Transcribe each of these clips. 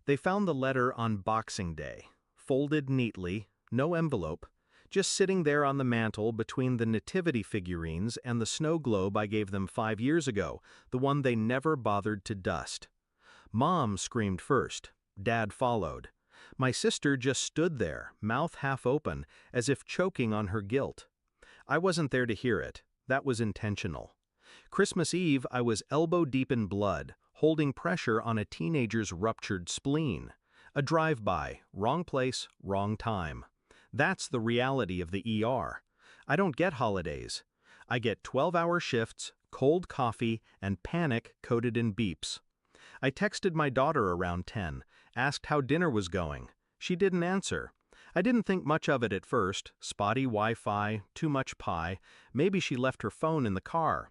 They found the letter on Boxing Day, folded neatly, no envelope, just sitting there on the mantel between the nativity figurines and the snow globe I gave them 5 years ago, the one they never bothered to dust. Mom screamed first. Dad followed. My sister just stood there, mouth half open, as if choking on her guilt. I wasn't there to hear it. That was intentional. Christmas Eve, I was elbow deep in blood, holding pressure on a teenager's ruptured spleen. A drive-by, wrong place, wrong time. That's the reality of the ER. I don't get holidays. I get 12-hour shifts, cold coffee, and panic coded in beeps. I texted my daughter around 10, asked how dinner was going. She didn't answer. I didn't think much of it at first, spotty Wi-Fi, too much pie, maybe she left her phone in the car.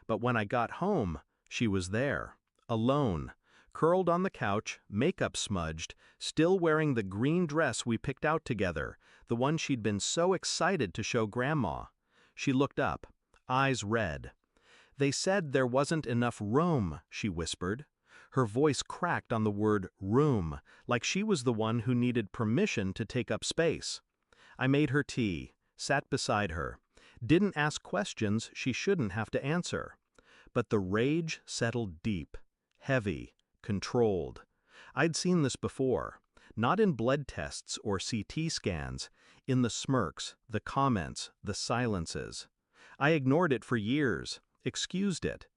But when I got home, she was there, alone, curled on the couch, makeup smudged, still wearing the green dress we picked out together, the one she'd been so excited to show Grandma. She looked up, eyes red. "They said there wasn't enough room," she whispered. Her voice cracked on the word room, like she was the one who needed permission to take up space. I made her tea, sat beside her, didn't ask questions she shouldn't have to answer. But the rage settled deep, heavy, controlled. I'd seen this before, not in blood tests or CT scans, in the smirks, the comments, the silences. I ignored it for years, excused it.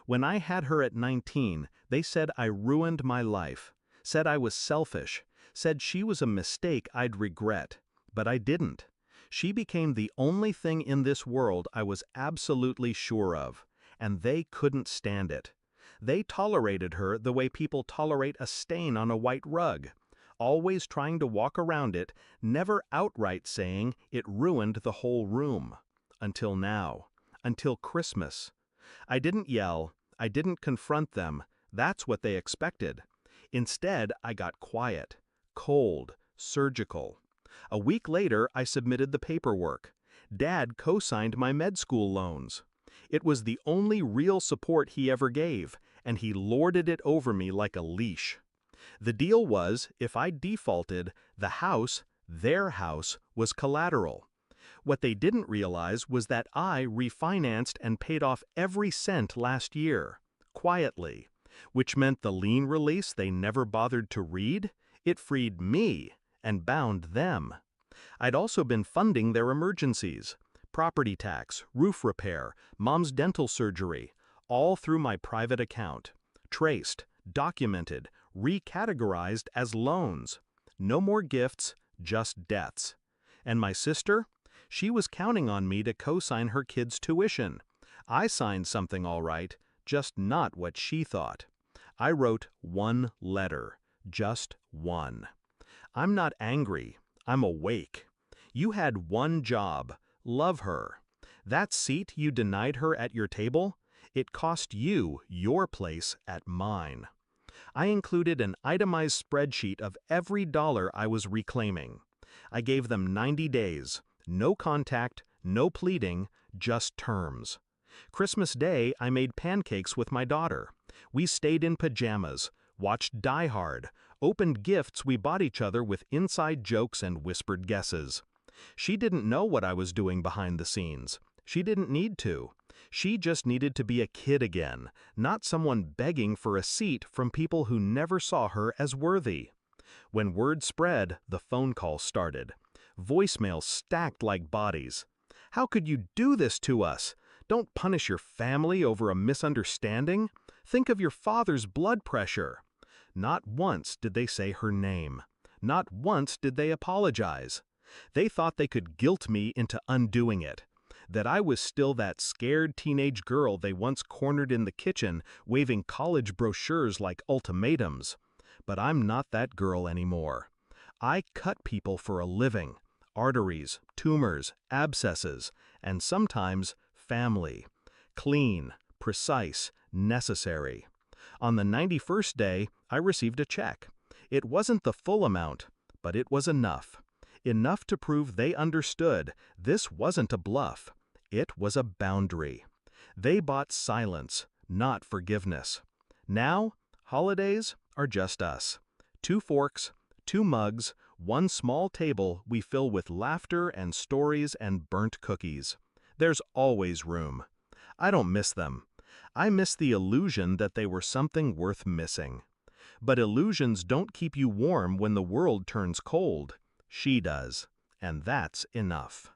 When I had her at 19, they said I ruined my life, said I was selfish, said she was a mistake I'd regret. But I didn't. She became the only thing in this world I was absolutely sure of, and they couldn't stand it. They tolerated her the way people tolerate a stain on a white rug, always trying to walk around it, never outright saying it ruined the whole room. Until now. Until Christmas. I didn't yell, I didn't confront them, that's what they expected. Instead, I got quiet, cold, surgical. A week later, I submitted the paperwork. Dad co-signed my med school loans. It was the only real support he ever gave, and he lorded it over me like a leash. The deal was, if I defaulted, the house, their house, was collateral. What they didn't realize was that I refinanced and paid off every cent last year, quietly, which meant the lien release they never bothered to read, it freed me and bound them. I'd also been funding their emergencies, property tax, roof repair, mom's dental surgery, all through my private account, traced, documented, recategorized as loans. No more gifts, just debts. And my sister? She was counting on me to co-sign her kids' tuition. I signed something all right, just not what she thought. I wrote one letter, just one. I'm not angry, I'm awake. You had one job, love her. That seat you denied her at your table, it cost you your place at mine. I included an itemized spreadsheet of every dollar I was reclaiming. I gave them 90 days. No contact, no pleading, just terms. Christmas Day, I made pancakes with my daughter. We stayed in pajamas, watched Die Hard, opened gifts we bought each other with inside jokes and whispered guesses. She didn't know what I was doing behind the scenes. She didn't need to. She just needed to be a kid again, not someone begging for a seat from people who never saw her as worthy. When word spread, the phone calls started. Voicemails stacked like bodies. "How could you do this to us? Don't punish your family over a misunderstanding. Think of your father's blood pressure." Not once did they say her name. Not once did they apologize. They thought they could guilt me into undoing it. That I was still that scared teenage girl they once cornered in the kitchen, waving college brochures like ultimatums. But I'm not that girl anymore. I cut people for a living. Arteries, tumors, abscesses, and sometimes family. Clean, precise, necessary. On the 91st day, I received a check. It wasn't the full amount, but it was enough. Enough to prove they understood this wasn't a bluff. It was a boundary. They bought silence, not forgiveness. Now, holidays are just us. 2 forks, 2 mugs, 1 small table we fill with laughter and stories and burnt cookies. There's always room. I don't miss them. I miss the illusion that they were something worth missing. But illusions don't keep you warm when the world turns cold. She does. And that's enough.